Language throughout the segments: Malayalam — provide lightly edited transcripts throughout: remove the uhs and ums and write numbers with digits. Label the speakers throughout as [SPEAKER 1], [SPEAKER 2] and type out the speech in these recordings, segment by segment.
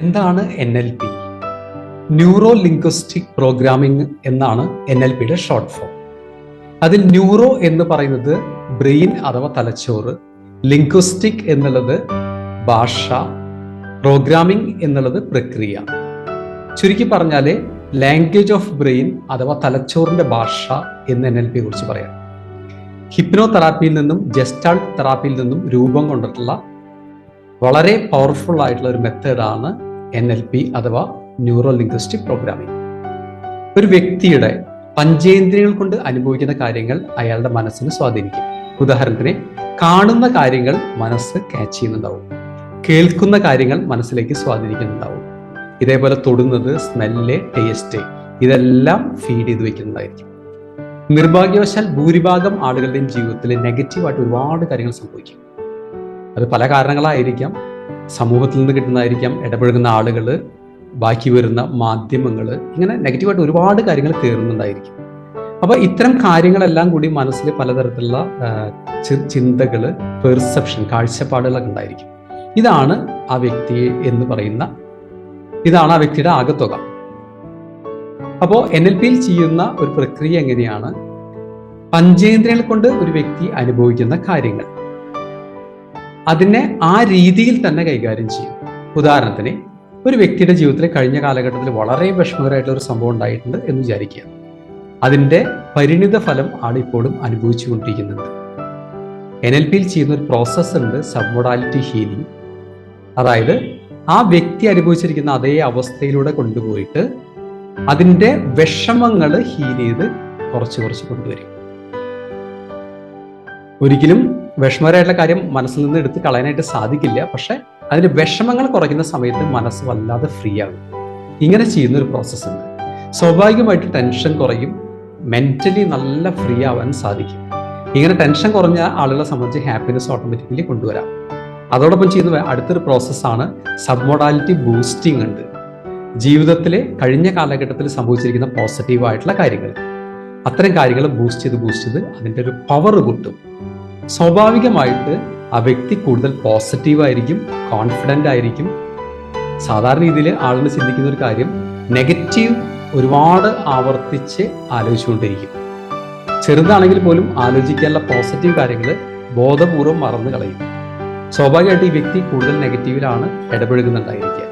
[SPEAKER 1] എന്താണ് NLP? ന്യൂറോ ലിംഗ്വിസ്റ്റിക് പ്രോഗ്രാമിംഗ് എന്നാണ് NLPയുടെ ഷോർട്ട് ഫോം. അതിൽ ന്യൂറോ എന്ന് പറയുന്നത് ബ്രെയിൻ അഥവാ തലച്ചോറ്, ലിംഗ്വിസ്റ്റിക് എന്നുള്ളത് ഭാഷ, പ്രോഗ്രാമിംഗ് എന്നുള്ളത് പ്രക്രിയ. ചുരുക്കി പറഞ്ഞാൽ ലാംഗ്വേജ് ഓഫ് ബ്രെയിൻ അഥവാ തലച്ചോറിന്റെ ഭാഷ എന്ന് NLPയെ കുറിച്ച് പറയാം. ഹിപ്നോ തെറാപ്പിയിൽ നിന്നും ജസ്റ്റാൾട്ട് തെറാപ്പിയിൽ നിന്നും രൂപം കൊണ്ടിട്ടുള്ള വളരെ പവർഫുൾ ആയിട്ടുള്ള ഒരു മെത്തേഡാണ് NLP അഥവാ ന്യൂറോ ലിംഗ്വിസ്റ്റിക് പ്രോഗ്രാമിംഗ്. ഒരു വ്യക്തിയുടെ പഞ്ചേന്ദ്രിയങ്ങൾ കൊണ്ട് അനുഭവിക്കുന്ന കാര്യങ്ങൾ അയാളുടെ മനസ്സിനെ സ്വാധീനിക്കും. ഉദാഹരണത്തിന്, കാണുന്ന കാര്യങ്ങൾ മനസ്സ് ക്യാച്ച് ചെയ്യുന്നുണ്ടാവും, കേൾക്കുന്ന കാര്യങ്ങൾ മനസ്സിലേക്ക് സ്വാധീനിക്കുന്നുണ്ടാവും. ഇതേപോലെ തൊടുന്നത്, സ്മെല്ല്, ടേസ്റ്റ്, ഇതെല്ലാം ഫീഡ് ചെയ്ത് വെക്കുന്നതായിരിക്കും. നിർഭാഗ്യവശാൽ ഭൂരിഭാഗം ആളുകളുടെയും ജീവിതത്തിൽ നെഗറ്റീവായിട്ട് ഒരുപാട് കാര്യങ്ങൾ സംഭവിക്കും. അത് പല കാരണങ്ങളായിരിക്കാം. സമൂഹത്തിൽ നിന്ന് കിട്ടുന്നതായിരിക്കാം, ഇടപഴകുന്ന ആളുകൾ, ബാക്കി വരുന്ന മാധ്യമങ്ങൾ, ഇങ്ങനെ നെഗറ്റീവായിട്ട് ഒരുപാട് കാര്യങ്ങൾ കയറുന്നുണ്ടായിരിക്കും. അപ്പോൾ ഇത്തരം കാര്യങ്ങളെല്ലാം കൂടി മനസ്സിൽ പലതരത്തിലുള്ള ചിന്തകൾ, പെർസെപ്ഷൻ, കാഴ്ചപ്പാടുകളൊക്കെ ഉണ്ടായിരിക്കും. ഇതാണ് ആ വ്യക്തി എന്ന് പറയുന്ന, ഇതാണ് ആ വ്യക്തിയുടെ ആകത്തുക. അപ്പോൾ NLPയിൽ ചെയ്യുന്ന ഒരു പ്രക്രിയ എങ്ങനെയാണ്? പഞ്ചേന്ദ്രിയങ്ങൾ കൊണ്ട് ഒരു വ്യക്തി അനുഭവിക്കുന്ന കാര്യങ്ങൾ അതിനെ ആ രീതിയിൽ തന്നെ കൈകാര്യം ചെയ്യും. ഉദാഹരണത്തിന്, ഒരു വ്യക്തിയുടെ ജീവിതത്തിൽ കഴിഞ്ഞ കാലഘട്ടത്തിൽ വളരെ വിഷമകരമായിട്ടുള്ള ഒരു സംഭവം ഉണ്ടായിട്ടുണ്ട് എന്ന് വിചാരിക്കുക. അതിൻ്റെ പരിണിത ഫലം ആളിപ്പോഴും അനുഭവിച്ചു കൊണ്ടിരിക്കുന്നുണ്ട്. NLPയിൽ ചെയ്യുന്ന ഒരു പ്രോസസ്സ് ഉണ്ട്, സബ്മോഡാലിറ്റി ഹീലിംഗ്. അതായത് ആ വ്യക്തി അനുഭവിച്ചിരിക്കുന്ന അതേ അവസ്ഥയിലൂടെ കൊണ്ടുപോയിട്ട് അതിൻ്റെ വിഷമങ്ങൾ ഹീൽ ചെയ്ത് കുറച്ച് കുറച്ച് കൊണ്ടുവരും. ഒരിക്കലും വിഷമകരമായിട്ടുള്ള കാര്യം മനസ്സിൽ നിന്ന് എടുത്ത് കളയാനായിട്ട് സാധിക്കില്ല. പക്ഷെ അതിന്റെ വിഷമങ്ങൾ കുറയ്ക്കുന്ന സമയത്ത് മനസ്സ് വല്ലാതെ ഫ്രീ ആകും. ഇങ്ങനെ ചെയ്യുന്ന ഒരു പ്രോസസ്സ് ഉണ്ട്. സ്വാഭാവികമായിട്ട് ടെൻഷൻ കുറയും, മെന്റലി നല്ല ഫ്രീ ആവാൻ സാധിക്കും. ഇങ്ങനെ ടെൻഷൻ കുറഞ്ഞ ആളുകളെ സംബന്ധിച്ച് ഹാപ്പിനെസ് ഓട്ടോമാറ്റിക്കലി കൊണ്ടുവരാം. അതോടൊപ്പം ചെയ്യുന്ന അടുത്തൊരു പ്രോസസ്സാണ് സബ്മോഡാലിറ്റി ബൂസ്റ്റിംഗ് ഉണ്ട്. ജീവിതത്തിലെ കഴിഞ്ഞ കാലഘട്ടത്തിൽ സംഭവിച്ചിരിക്കുന്ന പോസിറ്റീവായിട്ടുള്ള കാര്യങ്ങൾ, അത്തരം കാര്യങ്ങൾ ബൂസ്റ്റ് ചെയ്ത് അതിൻ്റെ ഒരു പവർ കിട്ടും. സ്വാഭാവികമായിട്ട് ആ വ്യക്തി കൂടുതൽ പോസിറ്റീവായിരിക്കും, കോൺഫിഡൻ്റ് ആയിരിക്കും. സാധാരണ രീതിയിൽ ആളുകൾ ചിന്തിക്കുന്ന ഒരു കാര്യം, നെഗറ്റീവ് ഒരുപാട് ആവർത്തിച്ച് ആലോചിച്ചുകൊണ്ടിരിക്കും. ചെറുതാണെങ്കിൽ പോലും ആലോചിക്കാനുള്ള പോസിറ്റീവ് കാര്യങ്ങൾ ബോധപൂർവം മറന്നു കളയും. സ്വാഭാവികമായിട്ട് ഈ വ്യക്തി കൂടുതൽ നെഗറ്റീവിലാണ് ഇടപഴകുന്നുണ്ടായിരിക്കുക.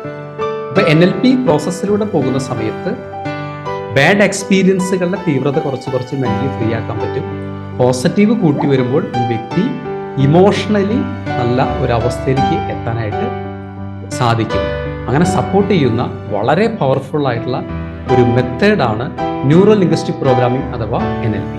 [SPEAKER 1] ഇപ്പൊ NLP പ്രോസസ്സിലൂടെ പോകുന്ന സമയത്ത് ബാഡ് എക്സ്പീരിയൻസുകളുടെ തീവ്രത കുറച്ച് മെന്റലി ഫ്രീ ആക്കാൻ പറ്റും. പോസിറ്റീവ് കൂട്ടി വരുമ്പോൾ ഈ വ്യക്തി ഇമോഷണലി നല്ല ഒരു അവസ്ഥയിലേക്ക് എത്താനായിട്ട് സാധിക്കും. അങ്ങനെ സപ്പോർട്ട് ചെയ്യുന്ന വളരെ പവർഫുൾ ആയിട്ടുള്ള ഒരു മെത്തേഡാണ് ന്യൂറോ ലിംഗ്വിസ്റ്റിക് പ്രോഗ്രാമിംഗ് അഥവാ NLP.